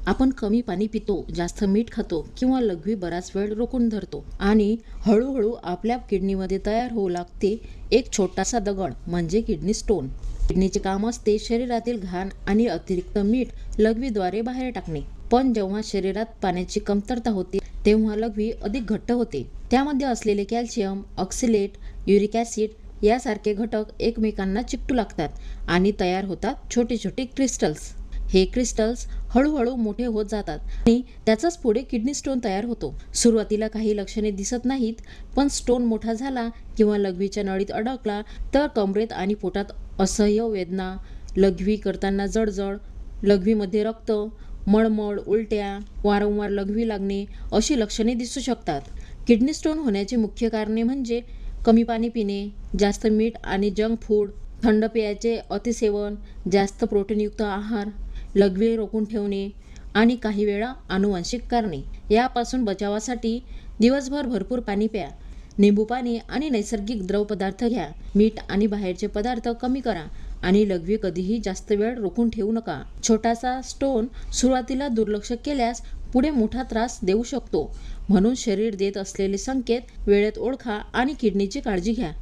आपण कमी पाणी पितो, जास्त मीठ खातो किंवा लघवी बराच वेळ रोखून धरतो आणि हळूहळू आपल्या किडनीमध्ये तयार होऊ लागते एक छोटासा दगड म्हणजे किडनी स्टोन. किडनीचे काम असते शरीरातील घाण आणि अतिरिक्त मीठ लघवीद्वारे बाहेर टाकणे. पण जेव्हा शरीरात पाण्याची कमतरता होते तेव्हा लघवी अधिक घट्ट होते. त्यामध्ये असलेले कॅल्शियम, ऑक्सलेट, युरिक ॲसिड यासारखे घटक एकमेकांना चिकटू लागतात आणि तयार होतात छोटे छोटे क्रिस्टल्स. हे क्रिस्टल्स हळूहळू मोठे होत जातात आणि त्याचाच पुढे किडनी स्टोन तयार होतो. सुरुवातीला काही लक्षणे दिसत नाहीत, पण स्टोन मोठा झाला किंवा लघवीच्या नळीत अडकला तर कमरेत आणि पोटात असह्य वेदना, लघवी करताना जळजळ, लघवीमध्ये रक्त, मळमळ, उलट्या, वारंवार लघवी लागणे अशी लक्षणे दिसू शकतात. किडनी स्टोन होण्याची मुख्य कारणे म्हणजे कमी पाणी पिणे, जास्त मीठ आणि जंक फूड, थंड पेयाचे अतिसेवन, जास्त प्रोटीनयुक्त आहार, लघवी रोखून ठेवणे आणि काही वेळा आनुवंशिक कारणे. यापासून बचावासाठी दिवसभर भरपूर पाणी प्या, निंबू पाणी आणि नैसर्गिक द्रव पदार्थ घ्या, मीठ आणि बाहेरचे पदार्थ कमी करा आणि लघवी कधीही जास्त वेळ रोखून ठेवू नका. छोटासा स्टोन सुरुवातीला दुर्लक्ष केल्यास पुढे मोठा त्रास देऊ शकतो. म्हणून शरीर देत असलेले संकेत वेळेत ओळखा आणि किडनीची काळजी घ्या.